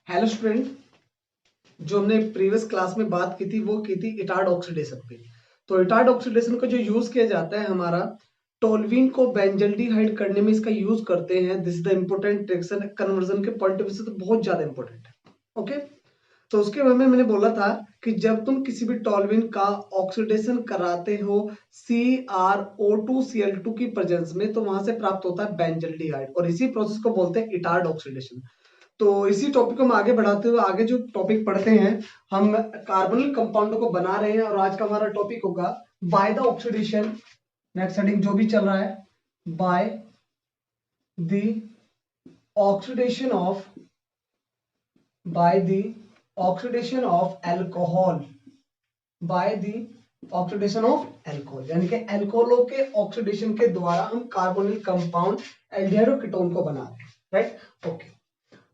Hello student, जो हमने previous class में बात की थी वो की थी इटार्ड ऑक्सीडेशन पे। तो इटार्ड ऑक्सीडेशन का जो यूज किया जाता है हमारा टोल्यूइन को बेंजल्डिहाइड करने में इसका यूज करते हैं। This is the important reaction conversion के पॉइंट ऑफ व्यू से तो बहुत ज्यादा इंपॉर्टेंट है। ओके, तो उसके बारे में मैंने बोला था कि जब तुम किसी भी टोल्यूइन का ऑक्सीडेशन कराते हो CrO2Cl2 की प्रेजेंस में, तो वहां से प्राप्त होता है बेंजल्डिहाइड और इसी प्रोसेस को बोलते हैं इटार्ड ऑक्सीडेशन। तो इसी टॉपिक को हम आगे बढ़ाते हुए आगे जो टॉपिक पढ़ते हैं, हम कार्बोनिल कंपाउंडों को बना रहे हैं और आज का हमारा टॉपिक होगा by the oxidation. Next heading जो भी चल रहा है, by the oxidation of by the oxidation of alcohol, by the oxidation of alcohol, यानी कि एल्कोहलों के ऑक्सीडेशन के द्वारा हम कार्बोनिल कंपाउंड एल्डिहाइड और कीटोन को बना रहे हैं। Right, okay.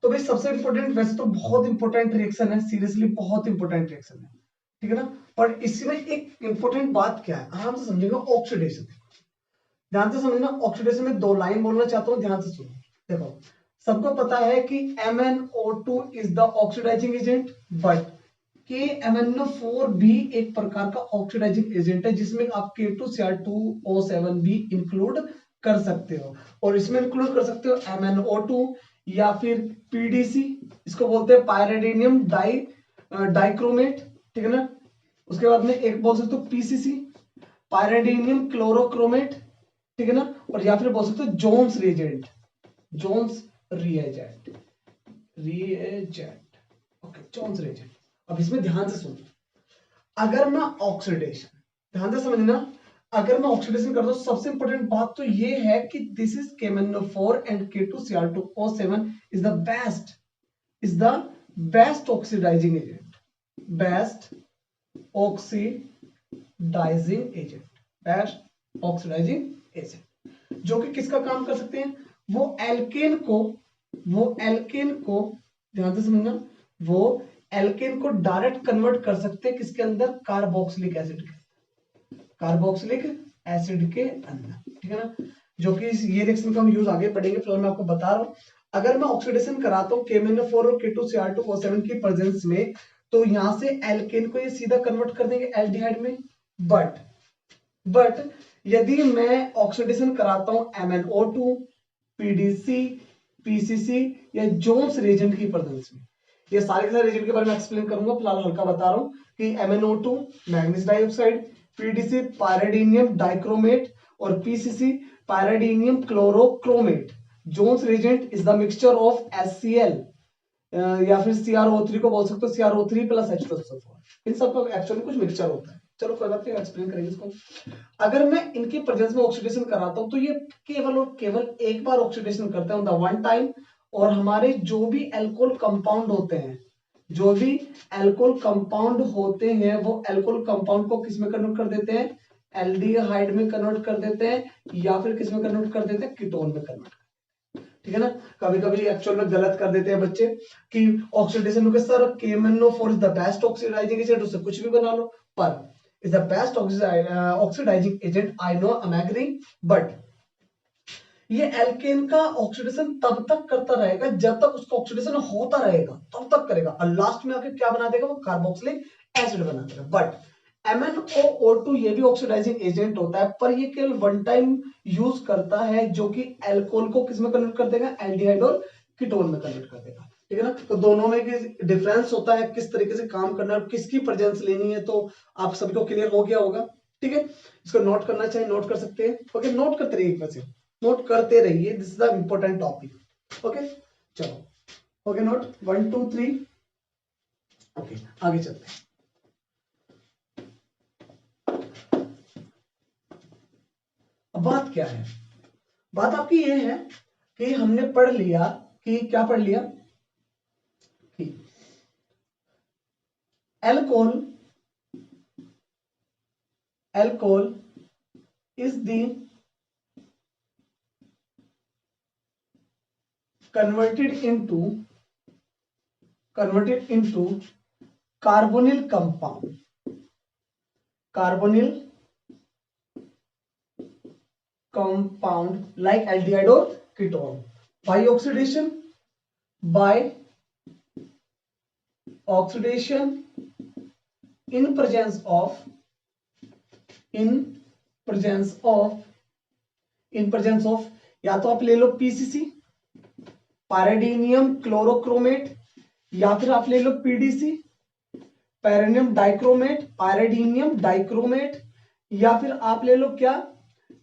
तो भाई सबसे इंपॉर्टेंट, वैसे तो बहुत इंपॉर्टेंट रिएक्शन है, सीरियसली बहुत इंपॉर्टेंट रिएक्शन है, ठीक है ना। पर इसमें एक इंपॉर्टेंट बात क्या है, आराम से समझेगा। ऑक्सीडेशन, ध्यान से समझना। ऑक्सीडेशन में दो लाइन बोलना चाहता हूं, ध्यान से सुनो। देखो, सबको पता है कि MnO2 is the oxidising agent, but KMnO4 भी एक प्रकार का ऑक्सीडाइजिंग एजेंट है, जिसमें आप K2Cr2O7 भी इंक्लूड कर सकते हो। और इसमें इंक्लूड कर सकते हो MnO2 या फिर PDC, इसको बोलते हैं पायरिडिनियम डाइक्रोमेट, ठीक है ना। उसके बाद में एक बोल सकते हो PCC, पायरिडिनियम क्लोरोक्रोमेट, ठीक है ना। और या फिर बोल सकते हो Jones reagent, Jones reagent, okay, Jones reagent. अब इसमें ध्यान से सुनो, अगर मैं ऑक्सीडेशन, ध्यान से समझना, अगर मैं ऑक्सीडेशन करता हूं, सबसे इंपॉर्टेंट बात तो ये है कि this is KMnO4 and K2Cr2O7 is the best oxidising agent, best oxidising agent, best oxidising agent, जो कि किसका काम कर सकते हैं, वो एल्केन को, ध्यान से समझना, वो एल्केन को डायरेक्ट कन्वर्ट कर सकते हैं किसके अंदर, कार्बोक्सिलिक एसिड के, कार्बोक्सिलिक एसिड के अंदर, ठीक है ना। जो कि ये रिएक्शन का हम यूज आगे पढ़ेंगे, फिलहाल मैं आपको बता रहा हूं। अगर मैं ऑक्सीडेशन कराता हूं KMnO4 और K2Cr2O7 की प्रेजेंस में, तो यहां से एल्केन को ये सीधा कन्वर्ट कर देंगे एल्डिहाइड में। बट यदि मैं ऑक्सीडेशन कराता हूं MnO2, PDC, PCC या जोन्स रिएजेंट की प्रेजेंस में, ये सारे के सारे रिएजेंट के बारे में एक्सप्लेन करूंगा, फिलहाल हल्का बता रहा हूं कि MnO2 manganese dioxide, PDC pyridinium dichromate और PCC pyridinium chlorochromate. Jones reagent is the mixture of HCl या फिर CrO3 को बोल सकते हो CrO3 प्लस H2SO4। इन सबका एक्चुअली कुछ मिक्सचर होता है। चलो कोई बात नहीं, एक्सप्लेन करेंगे इसको। अगर मैं इनकी प्रेजेंस में ऑक्सीडेशन कराता हूं, तो ये केवल और केवल एक बार ऑक्सीडेशन करते हैं, वन टाइम। और हमारे जो भी एल्कोहल कंपाउंड होते हैं, जो भी एल्कोहल कंपाउंड होते हैं, वो एल्कोहल कंपाउंड को किस में कन्वर्ट कर देते हैं, एल्डिहाइड में कन्वर्ट कर देते हैं, या फिर किस में कन्वर्ट कर देते हैं, कीटोन में कन्वर्ट, ठीक है ना। कभी कभी एक्चुअल में गलत कर देते हैं बच्चे कि ऑक्सीडेशन के sir KMnO4 is the best oxidising agent, उससे कुछ भी बना लो, पर is the best oxidising agent, I know, I am agreeing, but ये एल्केन का ऑक्सीडेशन तब तक करता रहेगा जब तक उसका ऑक्सीडेशन होता रहेगा, तब तक करेगा, और लास्ट में आके क्या बना देगा, वो कार्बोक्सिलिक एसिड बना देगा। बट MnO2 ये भी ऑक्सीडाइजिंग एजेंट होता है, पर ये केवल वन टाइम यूज करता है, जो कि एल्कोहल को किस में कन्वर्ट कर देगा, एल्डिहाइड और कीटोन में कन्वर्ट कर देगा, ठीक है ना। तो दोनों में डिफरेंस होता है, किस तरीके से काम करना है और किसकी प्रेजेंस लेनी है, तो आप सभी को क्लियर हो गया होगा, ठीक है। इसको नोट करना चाहिए, नोट कर सकते हैं, ओके, नोट करते रहिए, वैसे नोट करते रहिए, this is the important topic, okay. चलो, ओके, नोट 1 2 3, ओके, आगे चलते हैं। अब बात क्या है, बात आपकी ये है कि हमने पढ़ लिया कि क्या पढ़ लिया कि alcohol is the converted into carbonyl compound like aldehyde or ketone by oxidation, by oxidation in presence of या तो आप ले लो पीसीसी, पैराडीनियम क्लोरोक्रोमेट, या फिर आप ले लो पीडीसी, पैरानियम डाइक्रोमेट, पैराडीनियम डाइक्रोमेट, या फिर आप ले लो क्या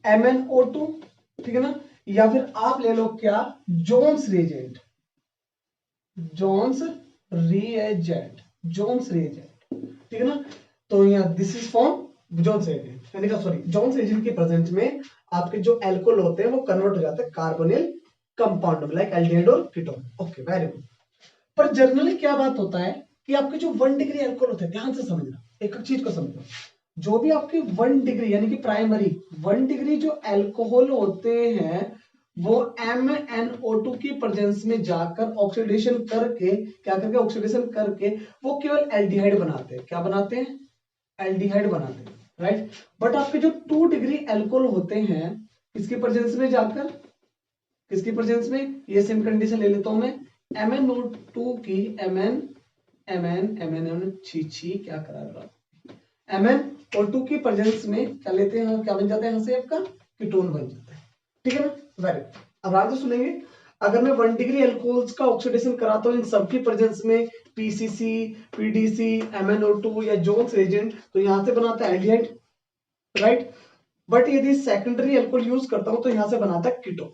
MnO2, ठीक है ना, या फिर आप ले लो क्या जोन्स रिएजेंट, ठीक है ना। तो यहाँ this is form Jones reagent, यानी कि सॉरी जोन्स रिएजेंट के प्रेजेंट में आपके जो एल्कोहल होते हैं वो कन्वर्ट हो जाते हैं कार्बोनिल कंपाउंड लाइक एल्डिहाइड और कीटोन। Okay very good. पर जनरली क्या बात होता है कि आपके जो 1 डिग्री एल्कोहल होते हैं, ध्यान से समझना, एक चीज को समझो, जो भी आपके 1 डिग्री यानी कि प्राइमरी 1 डिग्री जो एल्कोहल होते हैं वो MnO2 की प्रेजेंस में जाकर ऑक्सीडेशन करके क्या करके ऑक्सीडेशन करके वो केवल एल्डिहाइड बनाते हैं। क्या बनाते हैं? एल्डिहाइड बनाते हैं, राइट। बट आपके जो 2 डिग्री एल्कोहल होते हैं किसकी प्रेजेंस में जाकर, किसकी प्रेजेंस में, ये सेम कंडीशन ले लेता हूं मैं, MnO2 की क्या करा रहा, MnO2 की प्रेजेंस में क्या लेते हैं, क्या बन जाता है, यहां से आपका कीटोन बन जाता है, ठीक है ना। वेरी, अब आगे सुनेंगे। अगर मैं 1 डिग्री एल्कोहल्स का ऑक्सीडेशन कराता हूं इन सबकी प्रेजेंस में, पीसीसी, पीडीसी, MnO2 या जोन्स रिएजेंट, तो यहां से बनाता है एल्डिहाइड, राइट। बट यदि सेकेंडरी एल्कोहल यूज करता हूं तो यहां से बनाता है कीटोन,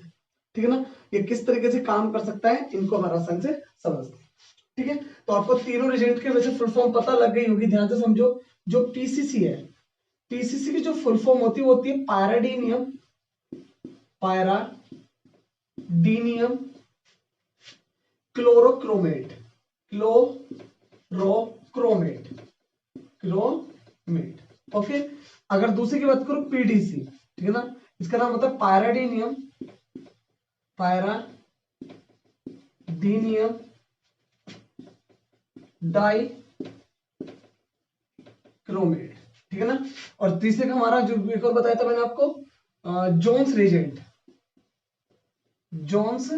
ठीक है ना। ये किस तरीके से काम कर सकता है इनको हमारा आसान से समझते हैं, ठीक है। तो आपको तीनों रिएजेंट के वैसे फुल फॉर्म पता लग गई होगी, ध्यान से समझो। जो पीसीसी है, पीसीसी की जो फुल फॉर्म होती है पैराडीनियम क्लोरोक्रोमेट, ओके। अगर दूसरे की बात करो पीडीसी, ठीक है ना, इसका नाम होता है पैराडीनियम डाइक्रोमेट, ठीक है ना। और तीसरे का हमारा जो एक और बताया था मैंने आपको जोन्स रिएजेंट, जोन्स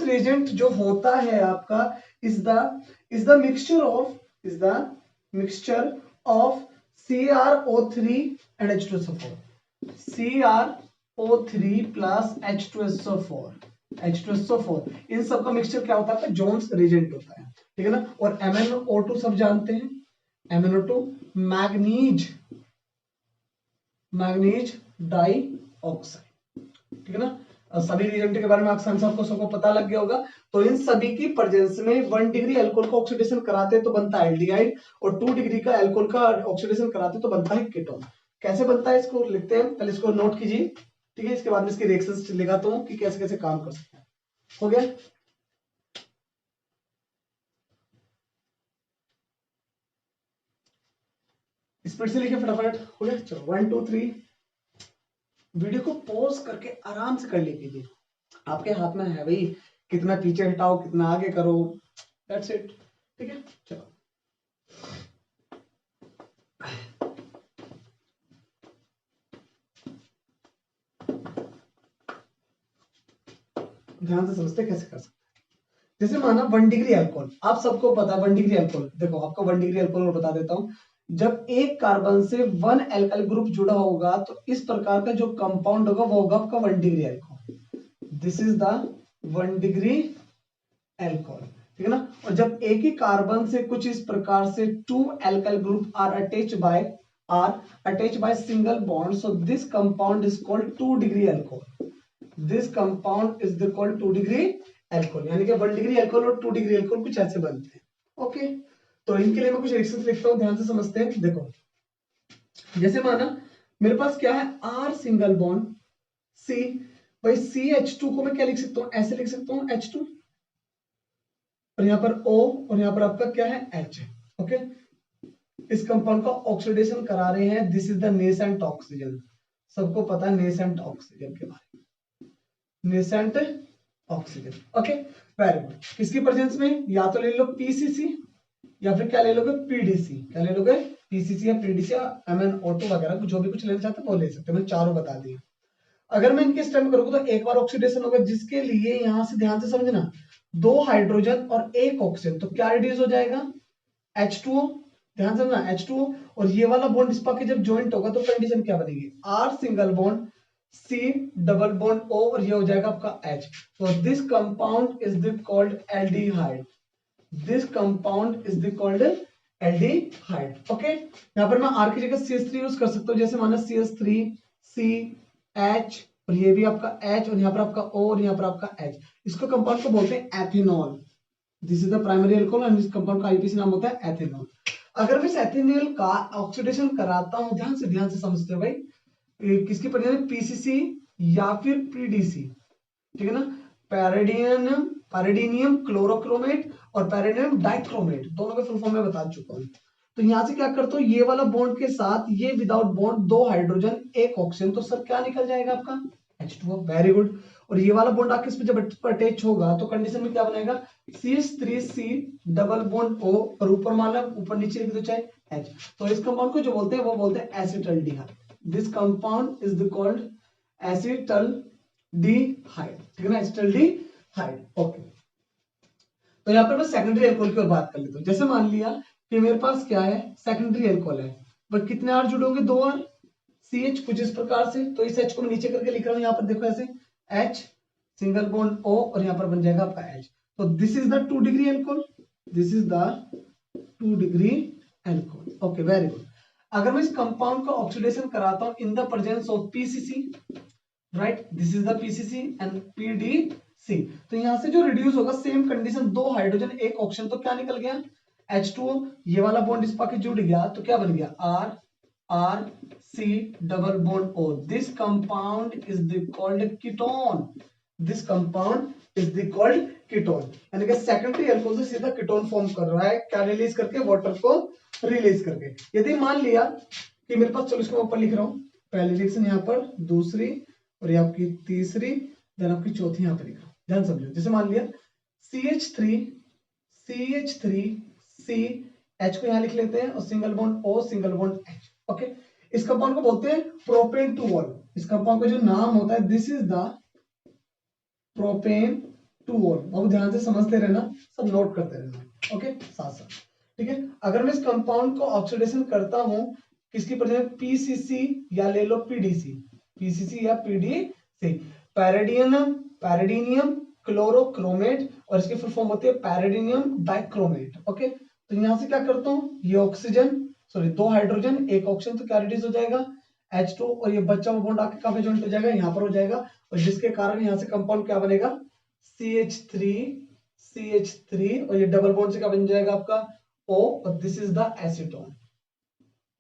रिएजेंट जो होता है आपका is the mixture of CrO3 and H2SO4, CrO3 plus H2SO4, इन सब का मिक्सचर क्या होता है, जोन्स रिएजेंट होता है, ठीक है ना। और MnO2 सब जानते हैं, MnO2 मैग्नीज डाइऑक्साइड, ठीक है ना। सभी रिएजेंट के बारे में सबको पता लग गया होगा। तो इन सभी की प्रेजेंस में 1 डिग्री अल्कोहल का ऑक्सीडेशन कराते तो बनता है एल्डिहाइड, और 2 डिग्री का अल्कोहल का ऑक्सीडेशन कराते तो बनता है कीटोन। कैसे बनता है इसको लिखते हैं, पहले इसको नोट कीजिए, ठीक है। इसके बाद में इसके रिएक्शंस लिखाता हूं कि कैसे कैसे काम कर सकते हैं। हो गया, स्पीड से लिखिए फटाफट। हो गया, चलो 1 2 3। वीडियो को पॉज करके आराम से कर लीजिए, आपके हाथ में है भाई, कितना पीछे हटाओ कितना आगे करो, दैट्स इट, ठीक है। चलो ध्यान से समझते कैसे कर सकते हैं। जैसे माना 1 डिग्री अल्कोहल, आप सबको पता है 1 डिग्री अल्कोहल, देखो आपको 1 डिग्री अल्कोहल बता देता हूं। जब एक कार्बन से 1 एल्काइल ग्रुप जुड़ा होगा तो इस प्रकार का जो कंपाउंड होगा वो होगा आपका 1 degree alcohol. This is the 1 degree alcohol, ठीक है ना। और जब एक ही कार्बन से कुछ इस प्रकार से 2 alkyl group are attached by single bond, so this compound is called 2 degree alcohol. This compound is called 2 degree alcohol, यानी कि 1 डिग्री अल्कोहल और 2 डिग्री अल्कोहल कुछ ऐसे बनते हैं, ओके। तो इनके लिए मैं कुछ रिएक्शंस लिखता हूं, ध्यान से समझते हैं। देखो जैसे माना मेरे पास क्या है, R सिंगल बॉन्ड C, भाई CH2 को मैं क्या लिख सकता हूं, ऐसे लिख सकता हूं H2, और यहां पर O, और यहां पर आपका क्या है H, ओके। इस कंपाउंड का ऑक्सीडेशन करा रहे हैं, this is the nascent oxygen, सबको पता है नेसेंट ऑक्सीजन के बारे में, nascent oxygen, okay very good. किसकी प्रेजेंस में, या तो ले लो पीसीसी या फिर क्या ले लोगे पीडीसी, क्या ले लोगे पीसीसी या पीडीसी या MnO2 वगैरह जो भी कुछ लेना चाहते हैं वो ले सकते हैं, मैंने चारों बता दिए। अगर मैं इनके स्टेप करूंगा तो एक बार ऑक्सीडेशन होगा, जिसके लिए यहां से ध्यान से समझना 2 हाइड्रोजन और 1 ऑक्सीजन, तो क्या रिड्यूस हो जाएगा H2O, ध्यान समझना H2O, और ये वाला बॉन्ड इस पाके जब ज्वाइंट होगा तो कंडीशन क्या बनेगी R single bond C double bond O, और ये हो जाएगा आपका H। तो this compound is the called aldehyde, this compound is the called aldehyde. Okay, यहाँ पर मैं R की जगह CH3 यूज कर सकता हूँ, जैसे माना CH3 CH, और ये भी आपका H, और यहाँ पर आपका O, और यहाँ पर आपका H। इसको कंपाउंड को बोलते हैं ethanol, this is the primary alcohol, and इस कंपाउंड का आईपीसी नाम होता है एथेनॉल। अगर मैं इस एथेनॉल का ऑक्सीडेशन कराता हूं, ध्यान से समझते हो भाई, किसकी पढ़ेंगे, पीसीसी या फिर पीडीसी, ठीक है ना, पैराडीनियम क्लोरोक्रोमेट और पैराडीनियम डाइक्रोमेट, दोनों के फुल फॉर्म में बता चुका हूं। तो यहां से क्या करते हो, ये वाला बॉन्ड के साथ ये विदाउट बॉन्ड 2 हाइड्रोजन 1 ऑक्सीजन, तो सर क्या निकल जाएगा आपका H2O, वेरी गुड। और ये वाला बॉन्ड आके इस पे जब अटैच होगा तो कंडीशन में क्या बनेगा CH3C डबल बॉन्ड O, और ऊपर माला ऊपर नीचे लिख दो चाहे H। तो इस कंपाउंड को जो बोलते हैं वो बोलते हैं acetaldehyde, this compound is the called acetaldehyde, ठीक है ना, एसिटल्डिहाइड। ओके, तो यहाँ पर मैं सेकेंडरी अल्कोहल की ओर बात कर लेता हूँ। जैसे मान लिया कि मेरे पास क्या है, सेकेंडरी अल्कोहल है, पर कितने R जुड़े होंगे, 2 R, CH कुछ इस प्रकार से, तो इस H को मैं नीचे करके लिख रहा हूँ, यहाँ पर देखो ऐसे H सिंगल बॉन्ड O, और यहाँ पर बन जाएगा आपका H। तो this is the 2 degree alcohol, this is the 2 degree alcohol. Okay, very good. अगर मैं इस कंपाउंड का ऑक्सीडेशन कराता हूं in the presence of PCC, right, this is the PCC and PDC, तो यहां से जो रिड्यूस होगा सेम कंडीशन, 2 हाइड्रोजन 1 ऑक्सीजन, तो क्या निकल गया H2O, ये वाला बॉन्ड इस पाके जुड़ गया, तो क्या बन गया R R C double bond O, this compound is the called ketone, this compound is the called ketone, यानी कि सेकेंडरी अल्कोहल से सीधा कीटोन फॉर्म कर रहा है, क्या रिलीज करके, वाटर को रिलीज करके। यदि मान लिया कि मेरे पास, चलो इसको ऊपर लिख रहा हूं, पहली रिएक्शन यहाँ पर, दूसरी, और ये आपकी तीसरी, देन आपकी चौथी यहाँ पर लिख रहा हूं, ध्यान समझो। जैसे मान लिया CH3 C, H को यहाँ लिख लेते हैं, और single bond O single bond H। Okay, इस कंपाउंड को बोलते हैं प्रोपेन टू ऑल, इस कंपाउंड का जो नाम होता है this is the propane two all. अब ध्यान से समझते रहना, सब नोट करते रहना, ओके, साथ साथ, ठीक है। अगर मैं इस कंपाउंड को ऑक्सीडेशन करता हूं किसकी प्रेजेंस, पीसीसी या ले लो पीडीसी, पीसीसी या पीडीसी, पैराडीनियम क्लोरोक्रोमेट, और इसकी फुल फॉर्म होती है पैराडीनियम डाइक्रोमेट। ओके, तो यहां से क्या करता हूं, ये ऑक्सीजन, सॉरी 2 हाइड्रोजन 1 ऑक्सीजन, तो क्या रिड्यूस हो जाएगा H2, और ये बच्चा हुआ बॉन्ड आके कहां पे जॉइंट हो जाएगा, यहाँ पर हो जाएगा, और जिसके कारण यहाँ से कंपाउंड क्या बनेगा CH3, और ये डबल बॉन्ड से क्या बन जाएगा आपका O, और this is the acetone,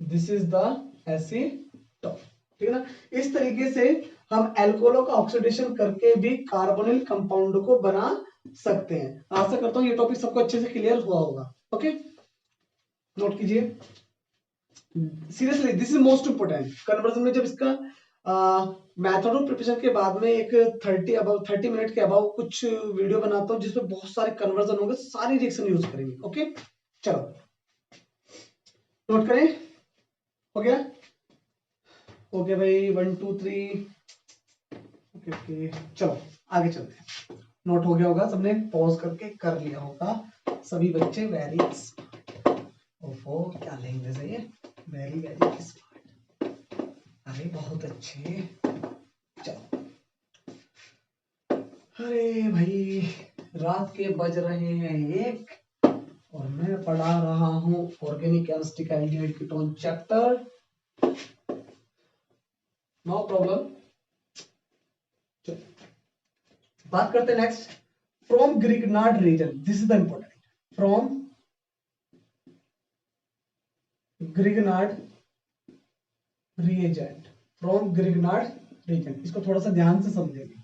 this is the acetone, ठीक है ना। इस तरीके से हम एल्कोहलों का ऑक्सीडेशन करके भी कार्बोनिल कंपाउंड को बना सकते हैं। आशा करता हूं ये टॉपिक सबको अच्छे से क्लियर हुआ होगा। ओके, नोट कीजिए, seriously this is most important conversion में। जब इसका मेथड ऑफ प्रिपरेशन के बाद में एक 30 मिनट के अबाउ कुछ वीडियो बनाता हूं जिसमें बहुत सारे कन्वर्जन होंगे, सारी रिएक्शन यूज करेंगे। ओके, चलो नोट करें, हो गया, ओके भाई, 1 2 3, ओके ओके, चलो आगे चलते हैं। नोट हो गया होगा, सबने पॉज करके कर लिया होगा सभी बच्चे, वेरी स्मार्ट। ओहो, क्या लैंग्वेज है ये, वेरी वेरी स्मार्ट, अरे बहुत अच्छे। चलो, अरे भाई रात के बज रहे हैं 1, और मैं पढ़ा रहा हूं ऑर्गेनिक केमिस्ट्री का aldehyde ketone chapter, no problem. बात करते हैं next, from Grignard reagent, this is the important, from Grignard reagent, from Grignard reagent, इसको थोड़ा सा ध्यान से समझेंगे,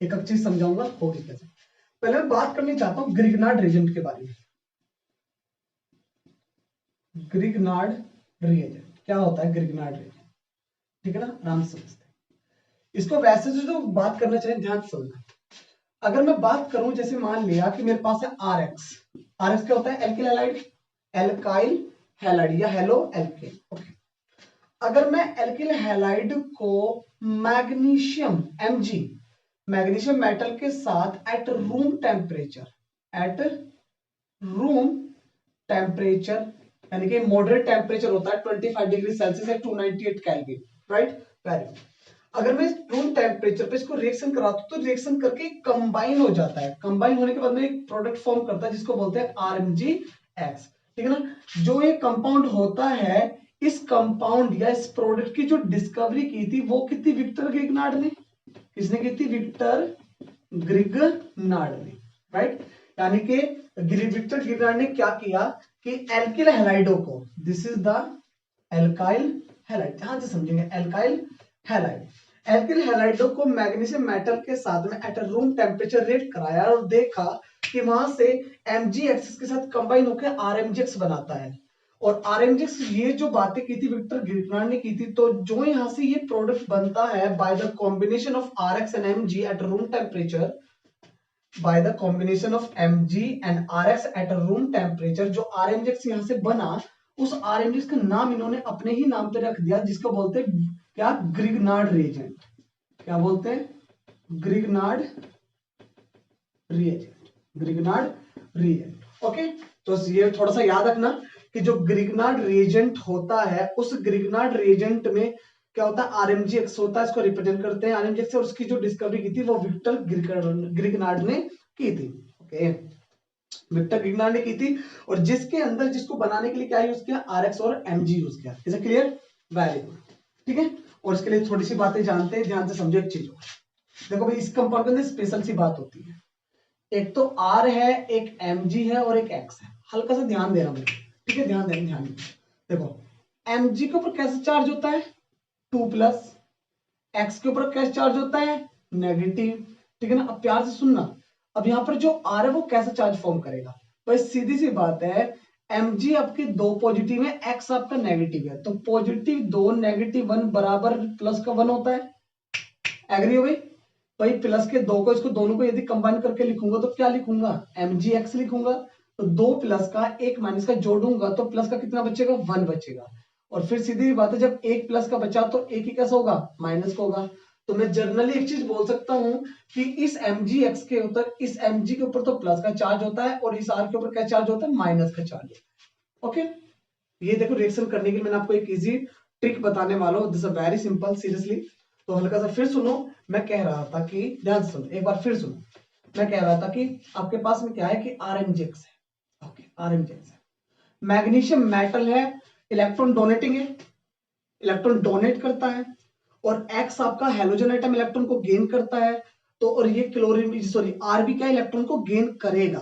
एक एक चीज समझाऊंगा होगी कैसे। पहले मैं बात करनी चाहता हूं ग्रिग्नार्ड रीजेंट के बारे में। ग्रिग्नार्ड रिएजेंट क्या होता है, ग्रिग्नार्ड रिएजेंट, ठीक है ना, आराम से समझते हैं इसको। वैसे जो बात करना चाहिए ध्यान से समझना। अगर मैं बात करूं, जैसे मान लिया कि मेरे पास है RX, RX क्या होता है, एल्किल हैलाइड, एल्काइल हैलाइड या हेलो एल्केन। ओके, अगर मैं एल्किल हैलाइड को मैग्नीशियम Mg, मैग्नीशियम मेटल के साथ एट रूम टेम्परेचर यानी कि मॉडरेट टेम्परेचर होता है 25 डिग्री सेल्सियस या 298 केल्विन, राइट, वेरी। अगर मैं रूम टेम्परेचर पे इसको रिएक्शन कराता हूं तो रिएक्शन करके कंबाइन हो जाता है। कंबाइन होने के बाद में एक प्रोडक्ट फॉर्म करता है जिसको बोलते हैं RMgX, ठीक है ना। जो ये कंपाउंड होता है, इस कंपाउंड या इस प्रोडक्ट की जो डिस्कवरी की थी वो की थी विक्टर ग्रिग्नार्ड ने। किसने की थी? विक्टर ग्रिग्नार्ड ने, राइट। यानी कि विक्टर ग्रिग्नार्ड ने क्या किया कि एल्किल हैलाइडो को, this is the alkyl halide, ध्यान से समझेंगे, एल्काइल हैलाइड, एल्किल हैलाइडो को मैग्नीशियम मेटल के साथ में एट रूम टेम्परेचर रिएक्ट कराया और देखा कि वहां से MgX के साथ कंबाइन होकर RMgX बनाता है। और RMgX ये जो बातें की थी विक्टर ग्रिग्नार्ड ने की थी, तो जो यहां से ये प्रोडक्ट बनता है by the combination of RX and Mg at room temperature, by the combination of Mg and RX at room temperature, जो RMgX यहां से बना, उस RMgX का नाम इन्होंने अपने ही नाम पे रख दिया, जिसको बोलते हैं क्या? Grignard reagent. क्या बोलते हैं? Grignard reagent, Grignard reagent. Okay, तो ये थोड़ा सा याद रखना कि जो ग्रिग्नार्ड रिएजेंट होता है, उस ग्रिग्नार्ड रिएजेंट में क्या होता है? RMgX होता है, इसको रिप्रेजेंट करते हैं RMgX से, और उसकी जो डिस्कवरी की थी वो विक्टर ग्रिग्नार्ड ने की थी। ओके, विक्टर ग्रिग्नार्ड ने की थी, और जिसके अंदर जिसको बनाने के लिए क्या यूज किया? RX और Mg यूज किया। Is it clear? Very good, ठीक है। और इसके लिए थोड़ी सी बातें जानते हैं, ध्यान से समझो एक चीज। देखो भाई, इस कंपाउंड के अंदर स्पेशल सी बात होती है, एक तो R है, एक Mg है और एक X है। हल्का सा ध्यान देना मुझे, ठीक है, ध्यान देना, ध्यान। देखो, Mg के ऊपर कैसे चार्ज होता है? 2+। X के ऊपर कैसे चार्ज होता है? नेगेटिव, ठीक है ना। अब प्यार से सुनना, अब यहाँ पर जो R है वो कैसे चार्ज फॉर्म करेगा? भाई सीधी सी बात है, Mg आपके 2 पॉजिटिव है, X आपका नेगेटिव है, तो पॉजिटिव 2 नेगेटिव 1 बराबर प्लस का 1 होता है। एग्री हो भाई? भाई प्लस के 2 को, इसको दोनों को यदि कंबाइन करके लिखूंगा तो क्या लिखूंगा? MgX लिखूंगा। तो 2 प्लस का 1 माइनस का जोड़ूंगा तो प्लस का कितना बचेगा? 1 बचेगा। और फिर सीधी बात है, जब 1 प्लस का बचा तो 1 ही कैसा होगा? माइनस का होगा। तो मैं जनरली एक चीज बोल सकता हूं कि इस MgX के ऊपर, इस Mg के ऊपर तो प्लस का चार्ज होता है, और इस R के ऊपर क्या चार्ज होता है? माइनस का चार्ज। ओके, ये देखो, रिएक्शन करने के लिए मैंने आपको एक इजी ट्रिक बताने वाला हूं, this is very simple, seriously. तो हल्का सा फिर सुनो, मैं कह रहा था कि, ध्यान से सुनो, एक बार फिर सुनो। मैं कह रहा था कि आपके पास में क्या है कि RMgX है। ओके, RMgX है, मैग्नीशियम मेटल है, इलेक्ट्रॉन डोनेटिंग है, इलेक्ट्रॉन डोनेट करता है, और X आपका हेलोजन एटम इलेक्ट्रॉन को गेन करता है। तो और ये क्लोरीन, सॉरी, R भी क्या इलेक्ट्रॉन को गेन करेगा,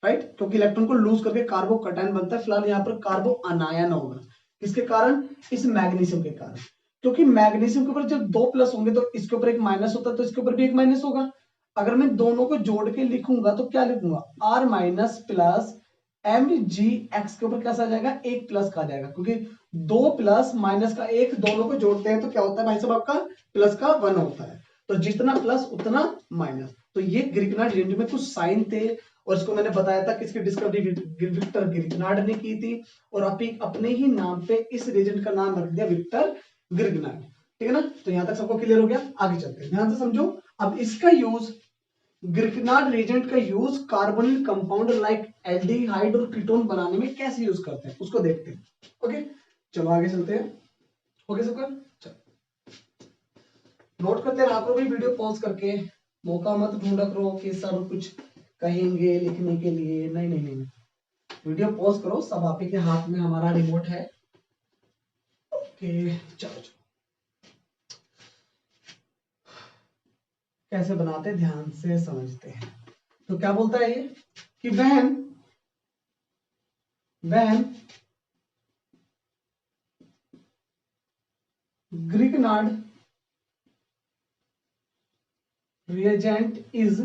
राइट, क्योंकि इलेक्ट्रॉन को लूज करके कार्बो कटायन बनता है। फिलहाल यहाँ पर कार्बो अनायन होगा, किसके कारण? इस मैग्नीशियम के कारण। क्योंकि मैग्नीशियम के ऊपर जब 2 प्लस होंगे तो इसके ऊपर एक माइनस होता है, तो इसके ऊपर भी एक माइनस होगा। अगर मैं दोनों को जोड़ के लिखूंगा तो क्या लिखूंगा? R माइनस प्लस MgX के ऊपर कैसा आ जाएगा? 1 प्लस का आ जाएगा, क्योंकि 2 प्लस माइनस का 1 दोनों को जोड़ते हैं तो क्या होता है भाई साहब? आपका प्लस का 1 होता है। तो जितना प्लस उतना माइनस। तो ये ग्रिग्नार्ड रिएजेंट में कुछ साइन थे, और इसको मैंने बताया था किसकी डिस्कवरी? विक्टर ग्रिग्नार्ड ने की थी, और अपने ही नाम पे इस रिएजेंट का नाम रख दिया विक्टर ग्रिग्नार्ड, ठीक है ना। तो यहां तक सबको क्लियर हो गया? आगे चलते हैं, ध्यान से समझो। अब इसका यूज, ग्रिग्नार्ड रिएजेंट का use carbonyl compound like aldehyde और कीटोन बनाने में कैसे यूज करते हैं उसको देखते हैं। ओके, चलो आगे चलते हैं। ओके सबका, नोट करते रहा करो भी, वीडियो पॉज करके, मौका मत ढूंढा करो कि सर कुछ कहेंगे लिखने के लिए। नहीं नहीं नहीं, वीडियो पॉज करो, सब आप ही के हाथ में हमारा रिमोट है। ओके, चलो चलो, कैसे बनाते ध्यान से समझते हैं। तो क्या बोलता है ये कि when Grignard reagent is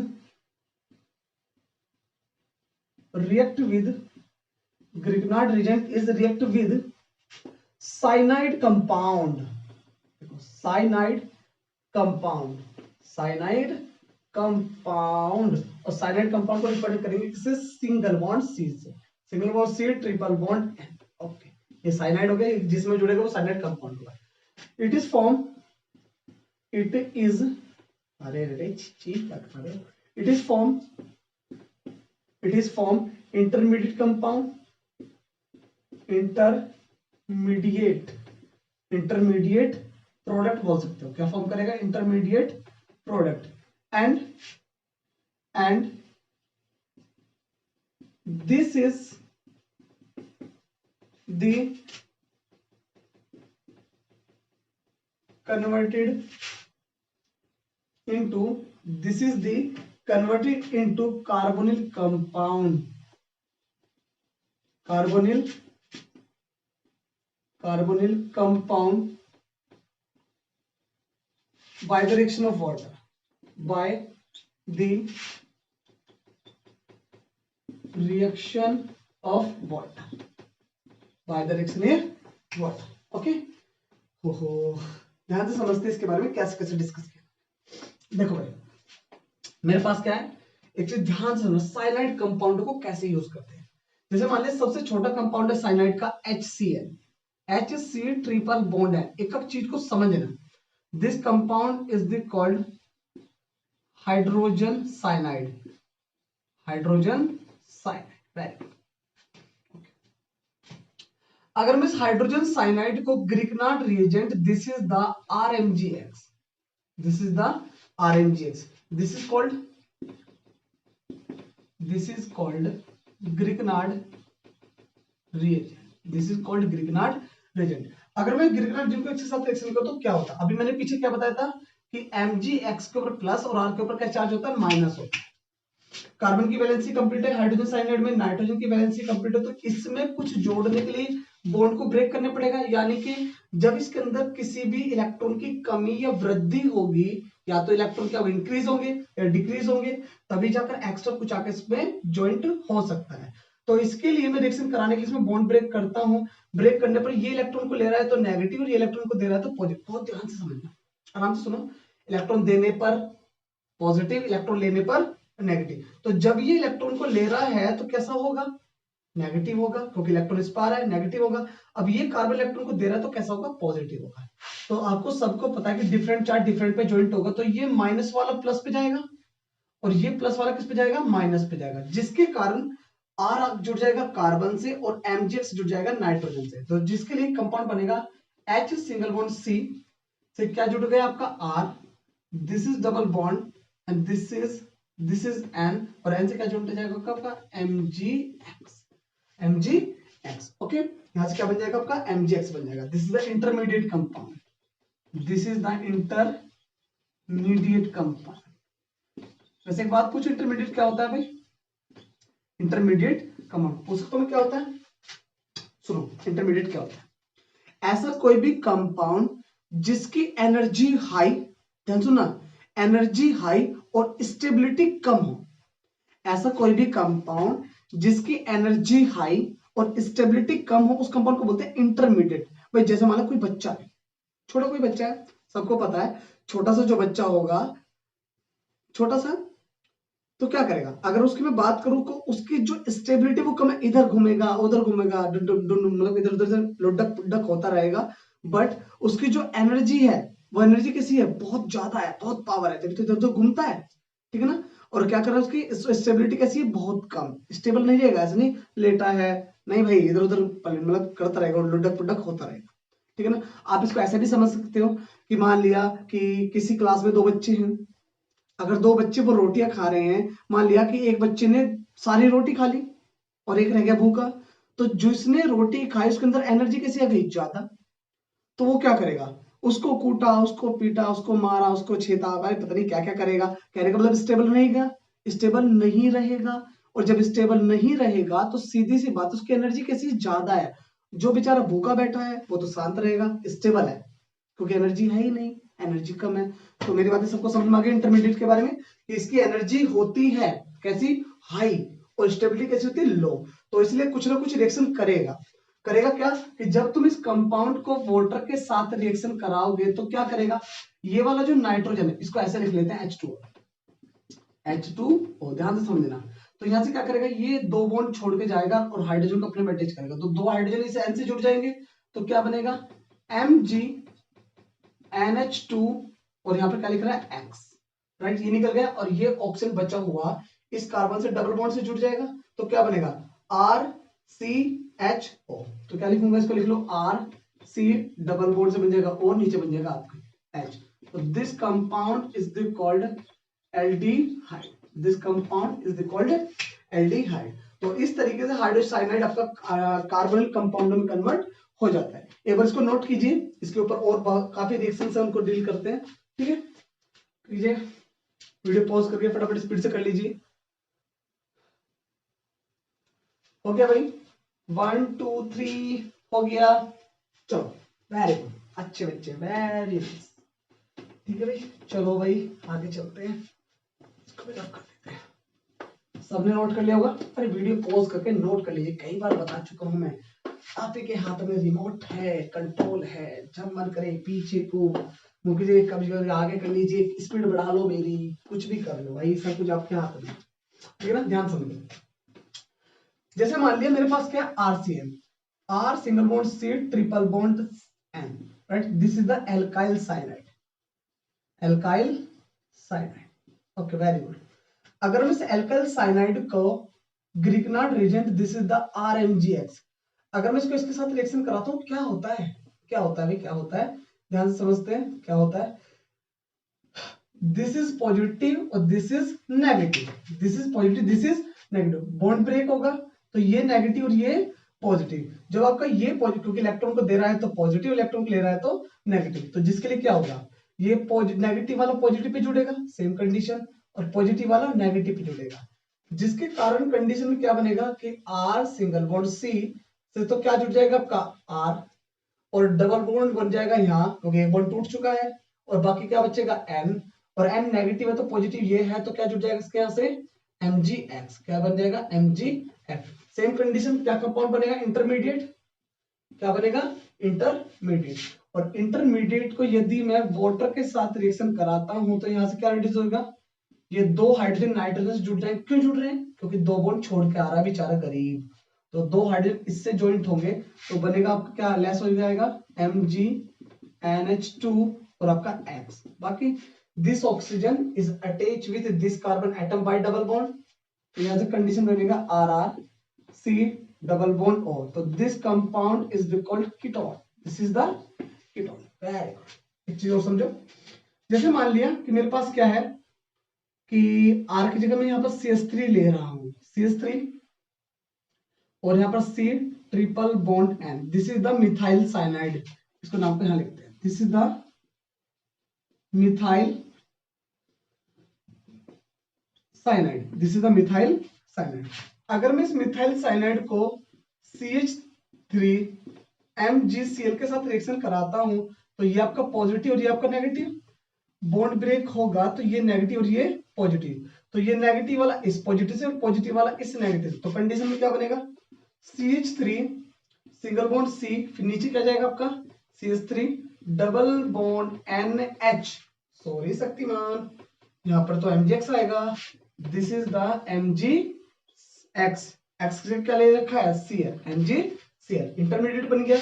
react with cyanide compound, cyanide compound, और साइनाइड कंपाउंड को रिप्रेजेंट करेंगे किससे? सिंगल बॉन्ड C से, single bond C, triple bond N। Okay, ये साइनाइड हो गया, जिसमें जुड़ेगा वो साइनाइड कंपाउंड होगा। It is form, it is, अरे क्या कर रहे हो, it is form intermediate compound, intermediate product बोल सकते हो, क्या फॉर्म करेगा, intermediate product, and this is the converted into carbonyl compound, carbonyl compound by the reaction of water, by the reaction of water, okay. ओहो, ध्यान से समझते हैं इसके बारे में कैसे कैसे डिस्कस किया। देखो भाई, मेरे पास क्या है, एक चीज ध्यान से समझो, साइनाइड कंपाउंड को कैसे यूज करते हैं। जैसे मान लीजिए सबसे छोटा कंपाउंड है साइनाइड का HCl, HCl ट्रिपल बॉन्ड है, एक चीज को समझना, this compound is the called hydrogen cyanide, very good. अगर मैं इस हाइड्रोजन साइनाइड को Grignard reagent, this is the RMgX, this is called Grignard reagent, अगर मैं ग्रिकनार्ड जिनको एक साथ रिएक्शन करता हूं तो क्या होता है, अभी मैंने पीछे क्या बताया था कि Mgx के ऊपर प्लस और R के ऊपर क्या चार्ज होता है, माइनस होता है। कार्बन की वैलेंसी कंप्लीट है, हाइड्रोजन साइनाइड में नाइट्रोजन की वैलेंसी कंप्लीट है, तो इसमें कुछ जोड़ने के लिए बॉन्ड को ब्रेक करने पड़ेगा, यानी कि जब इसके अंदर किसी भी इलेक्ट्रॉन की कमी या वृद्धि होगी, या तो इलेक्ट्रॉन क्या इंक्रीज होंगे या डिक्रीज होंगे, तभी जाकर एक्स्ट्रा कुछ आकर इसमें ज्वाइंट हो सकता है। तो इसके लिए मैं रिएक्शन कराने के लिए इसमें बॉन्ड ब्रेक करता हूं, ब्रेक करने पर ये इलेक्ट्रॉन को ले रहा है तो नेगेटिव और ये इलेक्ट्रॉन को दे रहा है तो पॉजिटिव। बहुत ध्यान से समझना, आराम से सुनो, इलेक्ट्रॉन देने पर पॉजिटिव, इलेक्ट्रॉन लेने पर नेगेटिव। तो जब ये इलेक्ट्रॉन को ले रहा है तो कैसा होगा, नेगेटिव होगा, क्योंकि इलेक्ट्रॉन इस पार है, नेगेटिव होगा। अब ये कार्बन इलेक्ट्रॉन को दे रहा है तो कैसा होगा, पॉजिटिव होगा। तो आपको सबको पता है कि डिफरेंट चार्ज डिफरेंट पे ज्वाइंट होगा, तो ये माइनस वाला प्लस पे जाएगा और ये प्लस वाला किस पे जाएगा, माइनस पे जाएगा, जिसके कारण R जुड़ जाएगा कार्बन से और Mgx जुड़ जाएगा नाइट्रोजन से। तो जिसके लिए कंपाउंड बनेगा H सिंगल बॉन्ड C से क्या जुड़ गया आपका R, this is double bond and this is N, और N से क्या जुड़ जाएगा आपका MgX, ओके। यहां से क्या बन जाएगा आपका MgX बन जाएगा। This is the intermediate compound, वैसे एक बात पूछो, इंटरमीडिएट क्या होता है भाई, इंटरमीडिएट कंपाउंड पूछ सकता हूं क्या होता है, सुनो इंटरमीडिएट क्या होता है, ऐसा कोई भी कंपाउंड जिसकी एनर्जी हाई, ध्यान सुनना, एनर्जी हाई और स्टेबिलिटी कम हो, ऐसा कोई भी कंपाउंड जिसकी एनर्जी हाई और स्टेबिलिटी कम हो, उस कंपाउंड को बोलते हैं इंटरमीडिएट। भाई जैसे मान लो कोई बच्चा है, छोटा कोई बच्चा है, सबको पता है छोटा सा जो बच्चा होगा, छोटा सा, तो क्या करेगा, अगर उसकी मैं बात करूं तो उसकी जो स्टेबिलिटी वो कम है, इधर घूमेगा उधर घूमेगा, मतलब इधर उधर लुढ़क पुढ़क होता रहेगा, बट उसकी जो एनर्जी है वो एनर्जी कैसी है, बहुत ज्यादा है, बहुत पावर है, जब तो इधर उधर घूमता है, ठीक है ना। और क्या कर रहा है, उसकी स्टेबिलिटी कैसी है, बहुत कम, स्टेबल नहीं रहेगा, ऐसा नहीं लेटा है, नहीं भाई इधर उधर मतलब करता रहेगा और लुढ़क पुढ़क होता रहेगा, ठीक है ना। आप इसको ऐसे भी समझ सकते हो कि मान लिया कि किसी क्लास में 2 बच्चे हैं, अगर 2 बच्चे वो रोटियां खा रहे हैं, मान लिया कि एक बच्चे ने सारी रोटी खा ली और एक रह गया भूखा, तो जिसने रोटी खाई उसके अंदर एनर्जी कैसी आ गई, ज्यादा, तो वो क्या करेगा, उसको कूटा, उसको पीटा, उसको मारा, उसको छेता, भाई पता नहीं क्या क्या करेगा, कहने का मतलब स्टेबल नहीं रहेगा, और जब स्टेबल नहीं रहेगा तो सीधी सी बात, उसकी एनर्जी कैसी ज्यादा है, जो बेचारा भूखा बैठा है वो तो शांत रहेगा, स्टेबल है, क्योंकि एनर्जी है ही नहीं, एनर्जी कम है। तो मेरी बातें सबको समझ में आ गई इंटरमीडिएट के बारे में, कि इसकी एनर्जी होती है कैसी, हाई, और स्टेबिलिटी कैसी होती है, लो। तो इसलिए कुछ ना कुछ रिएक्शन करेगा क्या, कि जब तुम इस कंपाउंड को वाटर के साथ रिएक्शन कराओगे तो क्या करेगा, ये वाला जो नाइट्रोजन है इसको ऐसे लिख लेते हैं H2O, ध्यान से समझना। तो यहां से क्या करेगा, ये 2 बॉन्ड छोड़ के जाएगा और हाइड्रोजन को अपने में अटैच करेगा, तो 2 हाइड्रोजन इस N से जुड़ जाएंगे, तो क्या बनेगा, Mg NH2 और यहाँ पर क्या लिख रहा है X, राइट, ये निकल गया और ये ऑक्सीजन बचा हुआ इस कार्बन से डबल बॉन्ड से जुड़ जाएगा तो क्या बनेगा RCHO। तो क्या लिखूंगा इसको, लिख लो RC डबल बॉन्ड से बन जाएगा और नीचे बन जाएगा आपका H। तो this compound is the called aldehyde, this compound is the called aldehyde. तो इस तरीके से हाइड्रोसाइनाइड आपका कार्बोनिल कंपाउंड में कन्वर्ट हो जाता है। एक बार इसको नोट कीजिए, इसके ऊपर और काफी रिएक्शन है उनको डील करते हैं, ठीक है। कीजिए, वीडियो पॉज करके फटाफट स्पीड से कर लीजिए। हो गया भाई, 1 2 3 हो गया, चलो वेरी गुड, अच्छे बच्चे, वेरी नाइस, ठीक है भाई। चलो भाई आगे चलते हैं, इसको भी रफ कर देते हैं। सबने नोट कर लिया होगा, अरे वीडियो पॉज करके नोट कर लीजिए, कई बार बता चुका हूं मैं, आप ही के हाथ में रिमोट है, कंट्रोल है, जब मन करे पीछे को मुझे कभी कभी आगे कर लीजिए, स्पीड बढ़ा लो मेरी, कुछ भी कर लो भाई, सब कुछ आपके हाथ में, ठीक है ना। ध्यान समझिए, जैसे मान लिया मेरे पास क्या है RCN, R single bond C triple bond N, right, this is the alkyl cyanide, alkyl cyanide, okay very good. अगर मैं इस एल्काइल साइनाइड को Grignard reagent, this is the RMgX, अगर मैं इसको इसके साथ रिएक्शन कराता हूं क्या होता है, क्या होता है भाई, क्या होता है, ध्यान से समझते हैं क्या होता है। दिस इज पॉजिटिव और this is negative, this is positive, this is negative, bond break होगा तो ये नेगेटिव और ये पॉजिटिव। जब आपका ये पॉजिटिव, क्योंकि इलेक्ट्रॉन को दे रहा है तो पॉजिटिव, इलेक्ट्रॉन को ले रहा है तो नेगेटिव, तो जिसके लिए क्या होगा, ये नेगेटिव वाला पॉजिटिव पे जुड़ेगा, सेम कंडीशन, और पॉजिटिव वाला नेगेटिव पे जुड़ेगा, जिसके कारण कंडीशन में क्या बनेगा कि R सिंगल बॉन्ड C से तो क्या जुड़ जाएगा आपका R, और डबल बॉन्ड बन जाएगा यहाँ क्योंकि एक बॉन्ड टूट चुका है, और बाकी क्या बचेगा N, और N नेगेटिव है तो पॉजिटिव ये है तो क्या जुड़ जाएगा इसके यहाँ से MgX, क्या बन जाएगा MgF। सेम कंडीशन, क्या कंपाउंड बनेगा इंटरमीडिएट, क्या बनेगा इंटरमीडिएट, और इंटरमीडिएट को यदि मैं वाटर के साथ रिएक्शन कराता हूं तो यहाँ से क्या रिड्यूस होगा, ये दो हाइड्रोजन नाइट्रोजन से जुड़ जाएंगे, क्यों जुड़ रहे हैं, क्योंकि दो बॉन्ड छोड़ के आ रहा है बेचारा गरीब, तो दो हाइड्रोजन इससे ज्वाइंट होंगे तो बनेगा आपका क्या, लेस हो जाएगा MgNH2 और आपका X। बाकी this oxygen is attach with this carbon atom by double bond, तो यहाँ से कंडीशन बनेगा RR C double bond O, तो this compound is called ketone, this is the ketone. Very good, एक चीज और समझो, जैसे मान लिया कि मेरे पास क्या है कि R की जगह मैं यहाँ पर CH3 ले रहा हूं, CH3, और यहाँ पर C triple bond N, this is the methyl cyanide, इसको नाम पे यहाँ लिखते हैं, this is the methyl cyanide, this is the methyl cyanide. अगर मैं इस मिथाइल साइनाइड को CH3 MgCl के साथ रिएक्शन कराता हूं तो ये आपका पॉजिटिव और ये आपका नेगेटिव, बॉन्ड ब्रेक होगा तो ये नेगेटिव और ये पॉजिटिव, तो ये नेगेटिव वाला इस पॉजिटिव से और पॉजिटिव वाला इस नेगेटिव से, तो कंडीशन में क्या बनेगा CH3 सिंगल बॉन्ड C, फिर नीचे क्या जाएगा आपका CH3 double bond NH, sorry Shaktimaan, यहाँ पर तो MgX आएगा, this is the MgX, X क्या ले रखा है Cl, MgCl, इंटरमीडिएट बन गया।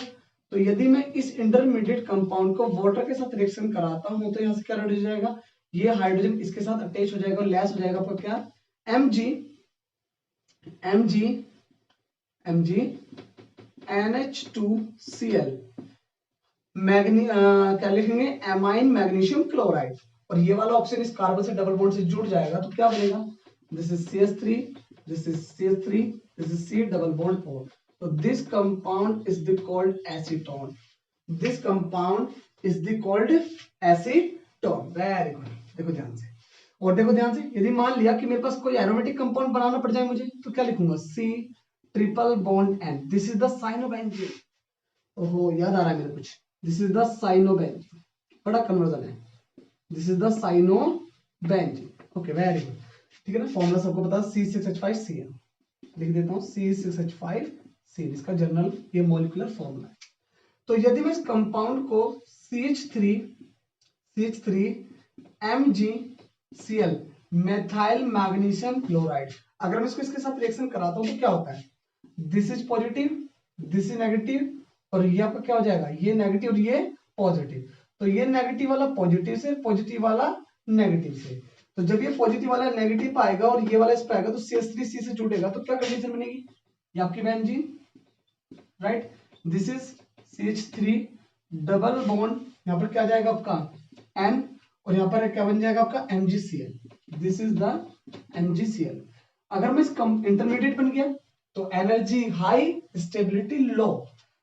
तो यदि मैं इस इंटरमीडिएट कंपाउंड को वाटर के साथ रिएक्शन कराता हूं तो यहाँ से क्या रेड हो जाएगा, ये हाइड्रोजन इसके साथ अटैच हो जाएगा और लेस हो जाएगा आपका क्या NH2Cl, क्या लिखेंगे एमाइन मैग्नीशियम क्लोराइड, और ये वाला ऑक्सीजन इस कार्बन से डबल बॉन्ड से जुड़ जाएगा तो क्या बनेगा, this is CH3, this is CH3, this is C double bond O, so this compound is called acetone, this compound is called acetone। Very good, देखो ध्यान से, और देखो ध्यान से, यदि मान लिया कि मेरे पास कोई एरोमेटिक कंपाउंड बनाना पड़ जाए मुझे तो क्या लिखूंगा C triple bond N, this is the cyanobenzene, ओहो याद आ रहा है मेरे कुछ, दिस इज द साइनोबेंजीन, बड़ा कन्वर्जन है, this is the cyanobenzene, okay very good, ठीक है ना। फॉर्मूला सबको पता है C6H5Cl, लिख देता हूं C6H5Cl, इसका जनरल ये मॉलिक्यूलर फॉर्मूला है। तो यदि मैं इस कंपाउंड को CH3 MgCl methyl magnesium chloride, अगर मैं इसके साथ रिएक्शन कराता हूं तो क्या होता है, this is positive, this is negative, और ये आपका क्या हो जाएगा, ये नेगेटिव और ये पॉजिटिव, तो ये नेगेटिव वाला पॉजिटिव से, पॉजिटिव वाला नेगेटिव से। तो जब ये पॉजिटिव वाला नेगेटिव आएगा और ये वाला इस पे आएगा तो CH3C से जुड़ेगा तो क्या कंडीशन बनेगी, ये आपकी benzene, right. This is CH3 double bond, यहाँ पर क्या जाएगा आपका N और यहाँ पर क्या बन जाएगा आपका MgCl। This is the MgCl। अगर मैं इस इंटरमीडिएट बन गया तो एनर्जी हाई, स्टेबिलिटी लो,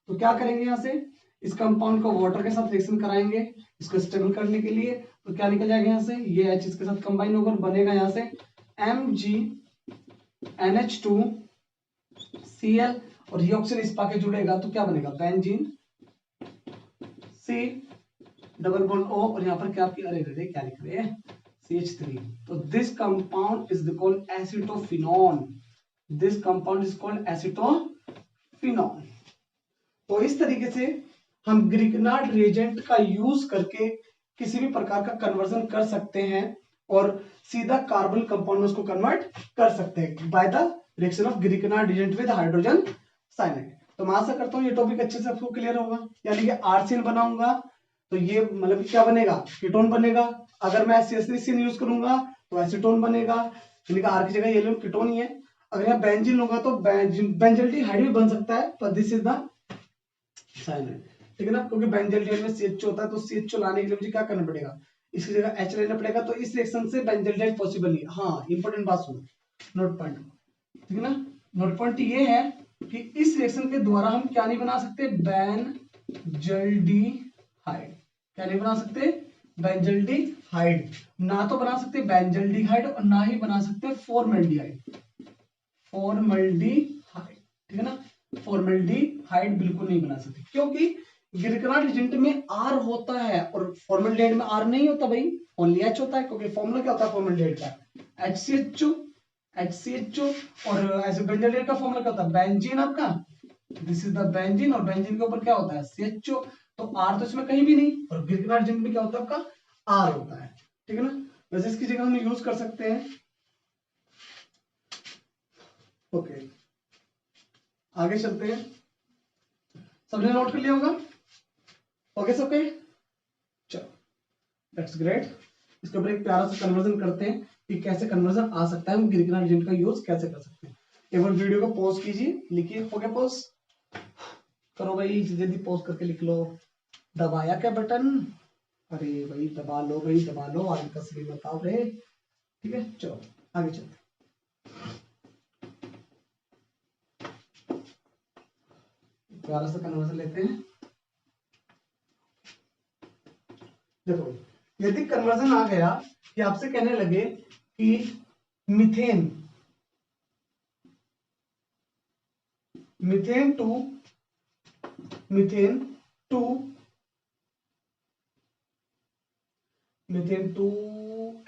तो क्या करेंगे यहाँ से इस कंपाउंड को वाटर के साथ रिएक्शन कराएंगे इसको स्टेबल करने के लिए, तो क्या निकल जाएगा यहाँ से, ये H इसके साथ कंबाइन होकर बनेगा यहाँ से MgNH2Cl और ये ऑक्सीजन इस पाके जुड़ेगा तो क्या बनेगा benzene C double bond O और यहाँ पर क्या आपकी अरे क्या लिख रहे हैं CH3। तो this compound is called acetophenone, this compound is called acetophenone. तो इस तरीके से हम ग्रिग्नार्ड रिएजेंट का यूज करके किसी भी प्रकार का कन्वर्जन कर सकते हैं और सीधा कार्बन कंपाउंड में उसको कन्वर्ट कर सकते हैं by the reaction of Grignard reagent with hydrogen cyanide. तो मैं आशा करता हूँ ये टॉपिक अच्छे से आपको क्लियर होगा। यानी कि आरसीएन बनाऊंगा तो ये मतलब क्या बनेगा, कीटोन बनेगा। अगर मैं CH3CN यूज करूंगा तो एसीटोन बनेगा, यानी कि आर की जगह ये लोग कीटोन ही है। अगर यहाँ बेंजीन लूंगा तो बेंजल्डिहाइड भी बन सकता है, पर दिस इज द साइनाइड, ठीक है ना, क्योंकि बेंजल्डिहाइड में CH होता है तो CH लाने के लिए मुझे क्या करना पड़ेगा, इसकी जगह H लेना पड़ेगा। तो इस रिएक्शन से बेंजल्डिहाइड पॉसिबल नहीं। हाँ, इंपॉर्टेंट बात सुनो, नोट पॉइंट, ठीक है ना। नोट पॉइंट ये है कि इस रिएक्शन के द्वारा हम क्या नहीं बना सकते, बेंजल्डिहाइड। क्या नहीं बना सकते, बेंजल्डिहाइड। ना तो बना सकते बेंजल्डिहाइड और ना ही बना सकते फॉर्मल्डिहाइड। फॉर्मल्डिहाइड, ठीक है ना, फॉर्मल्डिहाइड बिल्कुल नहीं बना सकते क्योंकि ग्लिसरॉल एजेंट में R होता है और फॉर्मल्डिहाइड में R नहीं होता भाई, ओनली H होता है। क्योंकि फॉर्मूला क्या होता है फॉर्मल्डिहाइड का, HCHO और ऐसे बेंजल्डिहाइड का फॉर्मूला क्या होता है, बेंजीन आपका, दिस इज द बेंजीन और बेंजीन के ऊपर क्या होता है CHO। तो R तो इसमें कहीं भी नहीं और ग्लिसरॉल एजेंट में क्या होता है आपका R होता है, ठीक है ना। वैसे इसकी जगह हम यूज कर सकते हैं। ओके, आगे चलते हैं। सबने नोट कर लिया होगा, ओके सबके, चलो दैट्स ग्रेट। इसके ऊपर एक प्यारा सा कन्वर्जन करते हैं कि कैसे कन्वर्जन आ सकता है, हम ग्लिसरॉल एजेंट का यूज कैसे कर सकते हैं। एक बार वीडियो को पॉज कीजिए, लिखिए, हो गया पॉज, करो भाई जल्दी पॉज करके लिख लो। दबाया क्या बटन, अरे भाई दबा लो भाई दबा लो, आगे का सही बताओ रे, ठीक है। चलो आगे चलते, प्यारा सा कन्वर्जन लेते हैं। देखो यदि कन्वर्जन आ गया कि आपसे कहने लगे कि मीथेन टू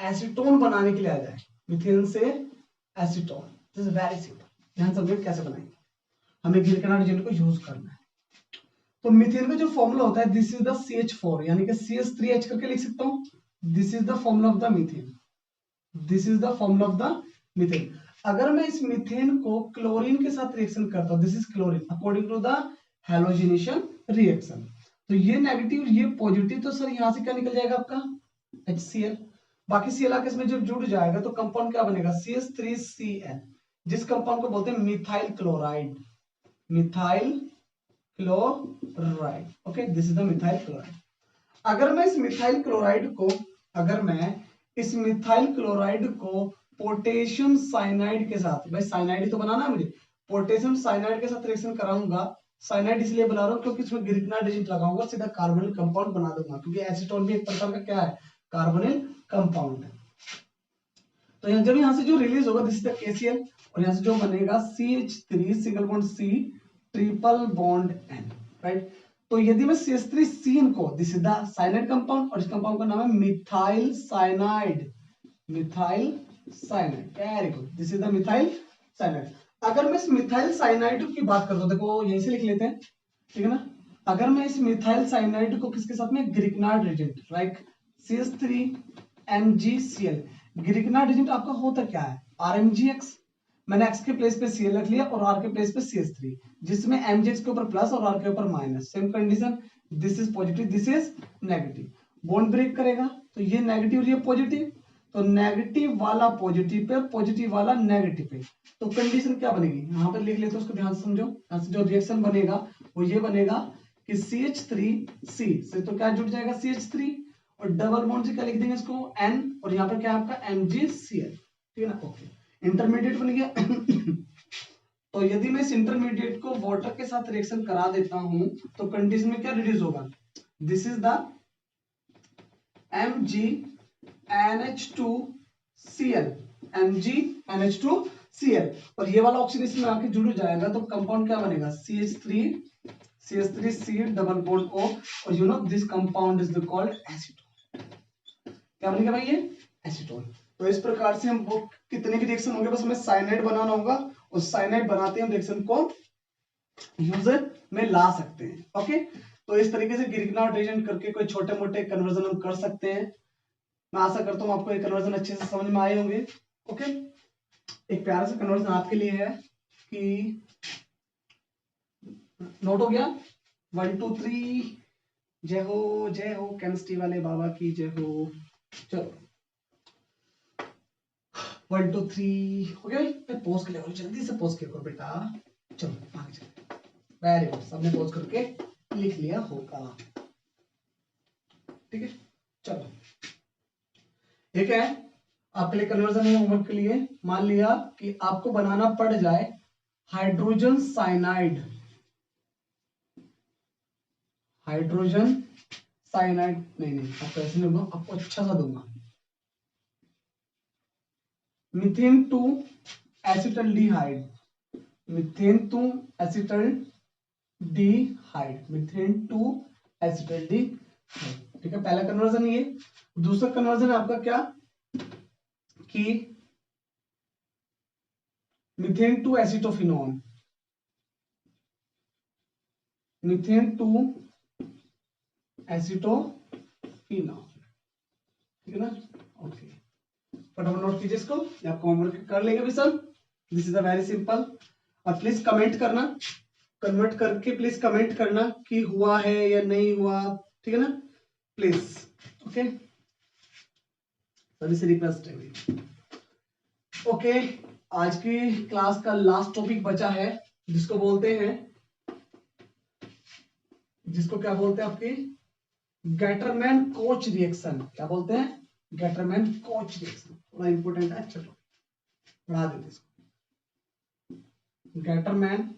एसीटोन बनाने के लिए आ जाए, मीथेन से acetone, this is very simple. ध्यान समझिए कैसे बनाएंगे, हमें ग्लिसरॉल एजेंट को यूज करना है। तो मीथेन का जो फॉर्मूला होता है दिस इज द CH4, यानी कि CH3H करके लिख सकता हूं, this is the formula of the methane, this is the formula of the methane. अगर मैं इस मीथेन को क्लोरीन के साथ रिएक्शन करता हूं, this is chlorine according to the halogenation reaction, तो ये नेगेटिव ये पॉजिटिव, तो सर यहां से क्या निकल जाएगा आपका HCl। बाकी Cl आके इसमें जब जुड़ जाएगा तो कंपाउंड क्या बनेगा CH3Cl, जिस कंपाउंड को बोलते हैं methyl chloride, methyl chloride, okay, this is the methyl chloride. अगर मैं इस मिथाइल क्लोराइड को पोटेशियम साइनाइड के साथ, भाई साइनाइड तो बनाना है मुझे, पोटेशियम साइनाइड के साथ रिएक्शन कराऊंगा। साइनाइड इसलिए बना रहा हूं क्योंकि इसमें ग्लिसरॉल एजेंट लगाऊंगा, सीधा कार्बोनिल कंपाउंड बना दूंगा, क्योंकि एसीटोन भी एक प्रकार का क्या है, कार्बोनिल कंपाउंड है। तो जब यहाँ से जो रिलीज होगा दिस इज द KCl और यहाँ से जो बनेगा CH3 single bond C triple bond N, right. तो यदि मैं CH3CN को, this is the cyanide compound और इस कंपाउंड का नाम है methyl cyanide, methyl cyanide, very good, this is the methyl cyanide. अगर मैं इस मिथाइल साइनाइड की बात करता हूं, देखो यहीं से लिख लेते हैं, ठीक है ना। अगर मैं इस मिथाइल साइनाइड को किसके साथ में, glycerol agent, like CH3MgCl, glycerol agent आपका होता क्या है RMgX, मैंने X के प्लेस पे Cl रख लिया और R के प्लेस पे CH3, जिसमें MgX के ऊपर प्लस और R के ऊपर minus, same condition, this is positive this is negative. Bond break करेगा तो ये नेगेटिव और ये पॉजिटिव, तो नेगेटिव वाला पॉजिटिव पे, पॉजिटिव वाला नेगेटिव पे, तो कंडीशन क्या बनेगी, यहाँ पे लिख लेते हैं, उसको ध्यान से समझो। यहाँ से जो रिएक्शन बनेगा वो ये बनेगा कि CH3C से तो क्या जुड़ जाएगा CH3, और डबल बॉन्ड से क्या लिख देंगे इसको N, और यहाँ पर क्या आपका MgCl, ठीक है ना। ओके, इंटरमीडिएट बन गया। तो यदि मैं इस इंटरमीडिएट को वाटर के साथ रिएक्शन करा देता हूं तो कंडीशन में क्या रिड्यूस होगा, this is the MgNH2Cl, MgNH2Cl, और ये वाला ऑक्सीडेशन में आके जुड़ जाएगा तो कंपाउंड क्या बनेगा CH3C डबल बॉन्ड O, और you know this compound is called acetone. क्या बनेगा भाई ये एसीटोन। तो इस प्रकार से हम कितने भी रिएक्शन होंगे, बस हमें साइनाइड बनाना होगा, और साइनाइड बनाते हैं हम रिएक्शन को यूजर में ला सकते हैं। ओके, तो इस तरीके से गिरगनाट रिएजेंट करके कोई छोटे मोटे कन्वर्जन हम कर सकते हैं। मैं आशा करता हूँ आपको ये कन्वर्जन अच्छे से समझ में आए होंगे। ओके, एक प्यारा सा कन्वर्जन आपके लिए है कि नोट हो गया 1 2 3, जय हो केमिस्ट्री वाले बाबा की जय हो। चलो 1 2 3 हो गया भाई, पोज के लिए जल्दी से पोज करो बेटा। चलो आगे चलते, वेरी गुड, सबने पोज करके लिख लिया होगा, ठीक है। चलो ठीक है, आपके लिए कन्वर्जन है होमवर्क के लिए। मान लिया कि आपको बनाना पड़ जाए हाइड्रोजन साइनाइड, हाइड्रोजन साइनाइड, नहीं आपको ऐसे नहीं दूंगा, आपको अच्छा सा दूंगा, methane to acetaldehyde, methane to acetaldehyde, methane to acetaldehyde, ठीक है। पहला कन्वर्जन ये। दूसरा कन्वर्जन है आपका क्या कि methane to acetophenone, methane to acetophenone, ठीक है ना। ओके, फटाफट नोट कीजिए इसको, आपको होमवर्क कर लेंगे भी सब। This is a very simple. और प्लीज कमेंट करना, कन्वर्ट करके प्लीज कमेंट करना कि हुआ है या नहीं हुआ, ठीक है ना, प्लीज। ओके, सभी से रिक्वेस्ट है। ओके, आज की क्लास का लास्ट टॉपिक बचा है, जिसको बोलते हैं, जिसको क्या बोलते हैं आपकी गैटरमैन कोच रिएक्शन। क्या बोलते हैं, गैटरमैन कोच रिएक्शन, थोड़ा इंपॉर्टेंट है, चलो पढ़ा देते इसको। Gattermann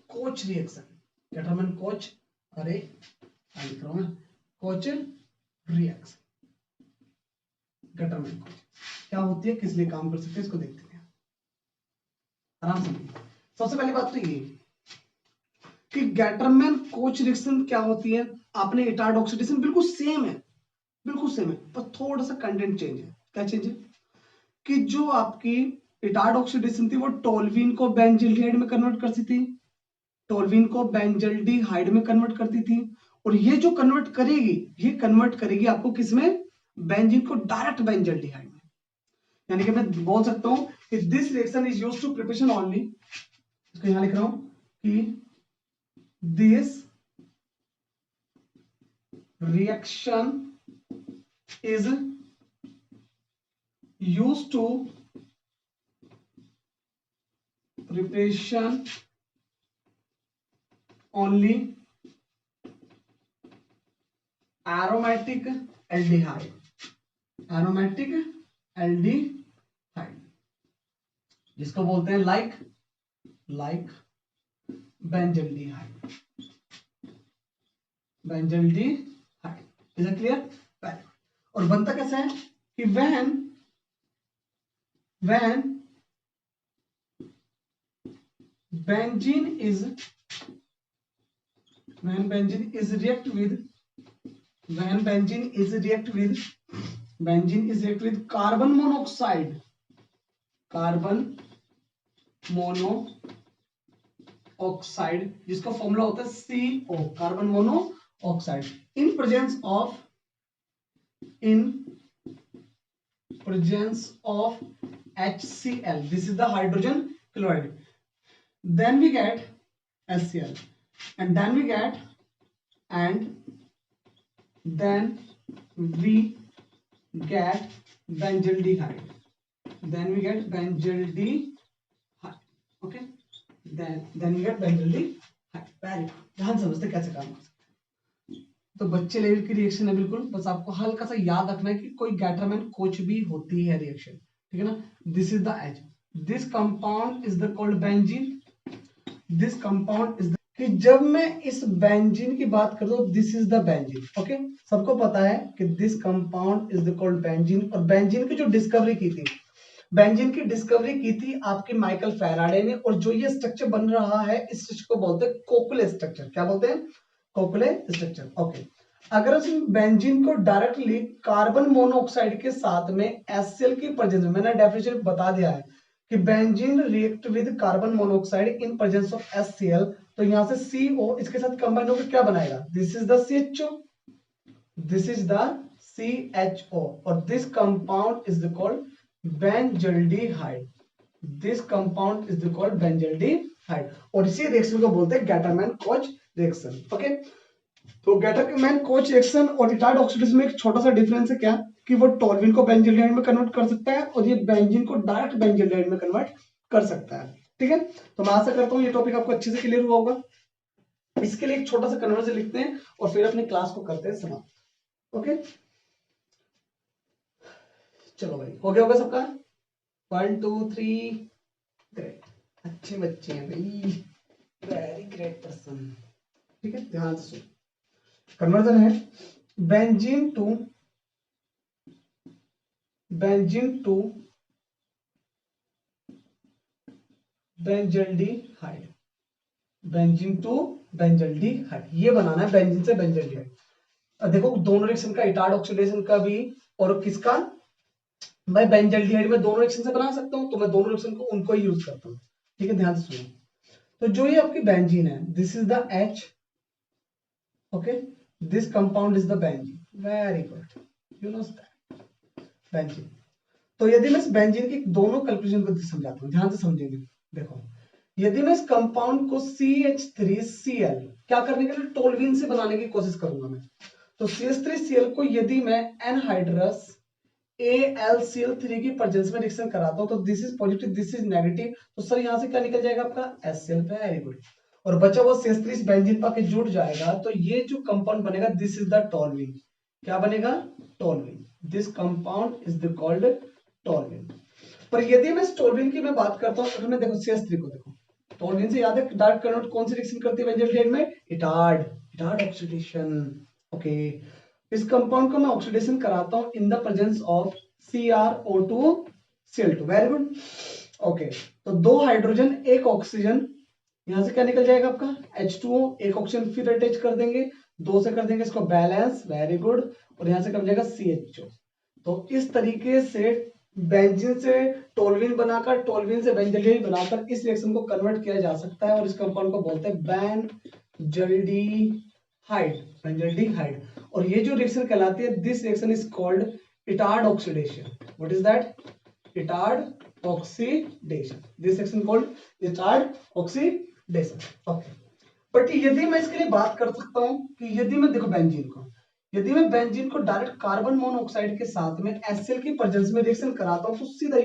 coach reaction, Gattermann coach, अरे लिख रहा हूं मैं, कोच रिएक्शन, गैटरमैन कोच क्या होती है, किस लिए काम कर सकते हैं, इसको देखते हैं आराम से। सबसे पहली बात तो ये कि गैटरमैन कोच रिएक्शन क्या होती है। आपने इटार्ड ऑक्सीडेशन बिल्कुल सेम है, बिल्कुल सेम है, पर थोड़ा सा कंटेंट चेंज है। क्या चेंज है कि जो आपकी इटार्ड ऑक्सीडेशन थी वो टोल्यूइन को बेंजल्डिहाइड में कन्वर्ट करती थी, टोल्यूइन को बेंजल्डिहाइड में कन्वर्ट करती थी, और ये जो कन्वर्ट करेगी, ये कन्वर्ट करेगी आपको किसमें, बेंजीन को डायरेक्ट बेंजल्डिहाइड में। यानी कि मैं बोल सकता हूं कि this reaction is used to preparation only, इसको यहां लिख रहा हूं कि this reaction is used to preparation only aromatic aldehyde, aromatic aldehyde, जिसको बोलते हैं like benzaldehyde, benzaldehyde, is it clear? और बनता कैसे है कि when benzene is react with carbon monoxide, जिसका फॉर्मूला होता है CO, carbon monoxide, in presence of HCl, this is the hydrogen chloride, then we get HCl, and then we get then we get benzaldehyde. Then we get benzaldehyde. Okay, then we get benzaldehyde. Very good. ध्यान समझते कैसे काम करते हैं। तो बच्चे level की reaction है बिल्कुल, बस आपको हल्का सा याद रखना है कि कोई गैटरमैन कोच भी होती है रिएक्शन, ठीक है ना। This is the H, this compound is the called benzene, this compound is the, कि जब मैं इस बेंजीन की बात करता हूं this is the benzene. Okay, सबको पता है कि this compound is the called benzene. और बेंजीन की जो डिस्कवरी की थी, बेंजीन की डिस्कवरी की थी आपके माइकल फैराडे ने। और जो ये स्ट्रक्चर बन रहा है इस स्ट्रक्चर को बोलते हैं कोकुले स्ट्रक्चर। क्या बोलते हैं? कोकुले स्ट्रक्चर। ओके, अगर हम बेंजीन को डायरेक्टली कार्बन मोनोऑक्साइड के साथ में HCl की प्रेजेंस में, मैंने डेफिनेशन बता दिया है कि benzene react with carbon monoxide in presence of HCl, तो यहां से CO इसके साथ कंबाइन होकर क्या बनाएगा? This is the CHO, this is the CHO, और this compound is the called benzaldehyde. This compound is the called benzaldehyde, और इसी रिएक्शन को बोलते हैं गैटरमैन कोच रिएक्शन। ओके, तो गैटरमैन कोच रिएक्शन और रिटार्ड ऑक्सीडेशन में एक छोटा सा डिफरेंस है, क्या कि वो टोल्यूइन को बेंजल्डिहाइड में कन्वर्ट कर सकता है और ये बेंजीन को डायरेक्ट बेंजल्डिहाइड में कन्वर्ट कर सकता है। ठीक है, तो मैं आशा करता हूं ये टॉपिक आपको अच्छे से क्लियर हुआ होगा। इसके लिए एक छोटा सा कन्वर्जन लिखते हैं और फिर अपनी क्लास को करते हैं समाप्त। ओके, चलो भाई, हो गया होगा सबका? 1 2 3, ग्रेट, अच्छे बच्चे हैं भाई, वेरी ग्रेट पर्सन। ठीक है, ध्यान से सुनो। कन्वर्जन है benzene to benzaldehyde, benzene to benzaldehyde, ये बनाना है बेंजीन से बेंजल्डिहाइड। देखो दोनों रिएक्शन का, इटार्ड ऑक्सीडेशन का भी और किसका, मैं बेंजल्डिहाइड में दोनों रिएक्शन से बना सकता हूं, तो मैं दोनों रिएक्शन को उनको ही यूज करता हूं। ठीक है, ध्यान से सुनो। तो जो ये आपकी बेंजीन है, this is the H, okay, this compound is the benzene. Very good, you know that benzene. तो यदि मैं इस बेंजीन की दोनों कंक्लूजन को समझाता हूं, ध्यान से समझेंगे। देखो, यदि मैं इस कंपाउंड को CH3Cl क्या करने के लिए, टोल्यूइन से बनाने की कोशिश करूंगा मैं, तो CH3Cl को यदि मैं एनहाइड्रस AlCl3 की प्रेजेंस में रिएक्शन कराता हूं, तो this is positive, this is negative, तो सर यहां से क्या निकल जाएगा आपका HCl। वेरी गुड, और बचा हुआ CH3 इस बेंजीन पाके जुड़ जाएगा, तो ये जो कंपाउंड बनेगा दिस इज द टोल्यूइन। क्या बनेगा? Toluene. This compound is the called toluene. पर यदि मैं इस टोल्यूइन की मैं बात करता हूं, तो मैं देखो CH3 को देखो, टोल्यूइन से याद है डायरेक्ट कन्वर्ट कौन सी रिएक्शन करती है बेंजल्डिहाइड में? Etard oxidation. ओके, इस कंपाउंड को मैं ऑक्सीडेशन कराता हूं in the presence of CrO2Cl2। Very good. Okay, तो दो हाइड्रोजन एक ऑक्सीजन, यहां से क्या निकल जाएगा आपका H2O, एक ऑक्सीजन फिर अटैच कर देंगे, दो से कर देंगे इसको बैलेंस। वेरी गुड, और यहां से कम जाएगा CHO। तो इस तरीके से बेंजीन से टोल्यूइन बनाकर, टोल्यूइन से बेंजल्डिहाइड बनाकर इस रिएक्शन को कन्वर्ट किया जा सकता है, और इस कंपाउंड को बोलते हैं बेंजल्डिहाइड। और ये जो रिएक्शन कहलाती है, this reaction is called Etard oxidation. What is that? Etard oxidation. This reaction called Etard oxidation. Okay, but यदि मैं इसके लिए बात कर सकता हूं कि यदि मैं देखो बेंजीन को, यदि मैं बेंजीन को डायरेक्ट कार्बन मोनोऑक्साइड के साथ में HCl की प्रेजेंस में रिएक्शन कराता हूं, तो सीधा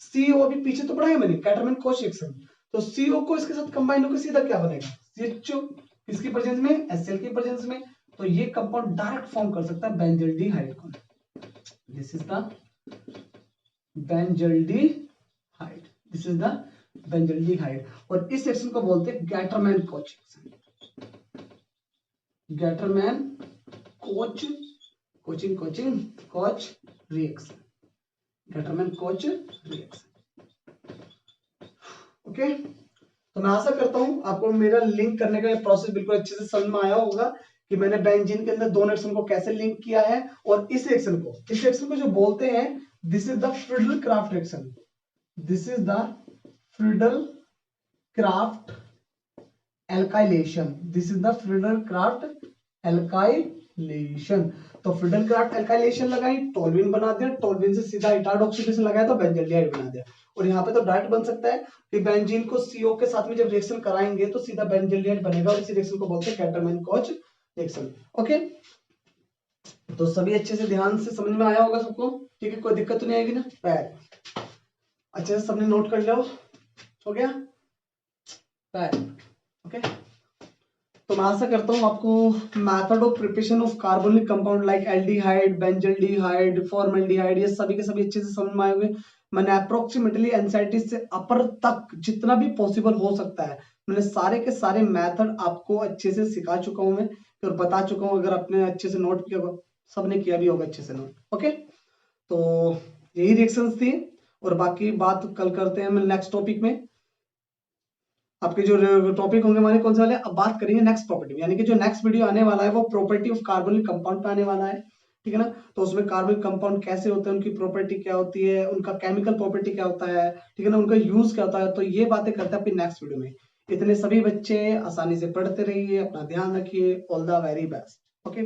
CO अभी पीछे तो पढ़ाया मैंने, गैटरमैन कोच रिएक्शन, तो CO को इसके साथ कंबाइन होकर सीधा क्या बनेगा? CHO, किसकी प्रेजेंस में? HCl की प्रेजेंस में। तो ये कंपाउंड डायरेक्ट फॉर्म कर सकता है बेंजल्डिहाइड को। This is the benzaldehyde, this is the benzaldehyde, और इस रिएक्शन को बोलते हैं Gattermann coach reaction. Gattermann coach reaction, Gattermann coach reaction. Okay, तो मैं आशा करता हूं आपको मेरा लिंक करने का प्रोसेस बिल्कुल अच्छे से समझ में आया होगा कि मैंने बेंजीन के अंदर दोनों रिएक्शन को कैसे लिंक किया है। और इस रिएक्शन को जो बोलते हैं, this is the Friedel craft reaction. This is the Friedel craft alkylation. This is the Friedel craft alkylation. तो फ्रीडल क्राफ्ट एल्काइलेशन लगाई, टोल्यूइन बना दिया, टोल्यूइन से सीधा इटार्ड ऑक्सीडेशन लगाया तो बेंजल्डिहाइड बना दिया। और यहाँ पे तो डायरेक्ट बन सकता है कि बेंजीन को CO के साथ में जब रिएक्शन कराएंगे तो सीधा बेंजल्डिहाइड बनेगा, और इसी रिएक्शन को बोलते हैं गैटरमैन कोच रिएक्शन। ओके, तो सभी अच्छे से ध्यान से समझ में आया होगा सबको, ठीक है, कोई दिक्कत तो नहीं आएगी ना? पैर अच्छे से सबने नोट कर लिया हो गया पैर, ओके। तो मैं आशा करता हूँ आपको method of preparation of carbonic compound like aldehyde, benzaldehyde, formaldehyde, ये सभी के सभी अच्छे से समझ में आए होंगे। मैंने अप्रोक्सीमेटली एनसीईआरटी से अपर तक जितना भी पॉसिबल हो सकता है, मैंने सारे के सारे मेथड आपको अच्छे से सिखा चुका हूं मैं और बता चुका हूं। अगर आपने अच्छे से नोट किया होगा, सबने किया भी होगा अच्छे से नोट, ओके। तो यही रिएक्शंस थी, और बाकी बात कल करते हैं हम नेक्स्ट टॉपिक में। आपके जो टॉपिक होंगे हमारे कौन से वाले, अब बात करेंगे नेक्स्ट प्रॉपर्टी, यानी कि जो नेक्स्ट वीडियो आने वाला है वो प्रॉपर्टी ऑफ कार्बोनिक कंपाउंड पे आने वाला है, ठीक है ना। तो उसमें कार्बनिक कंपाउंड कैसे होते हैं, उनकी प्रॉपर्टी क्या होती है, उनका केमिकल प्रॉपर्टी क्या होता है, ठीक है ना, उनका यूज क्या होता है, तो ये बातें करते हैं अपनी नेक्स्ट वीडियो में। इतने सभी बच्चे आसानी से पढ़ते रहिए, अपना ध्यान रखिए, all the very best, okay.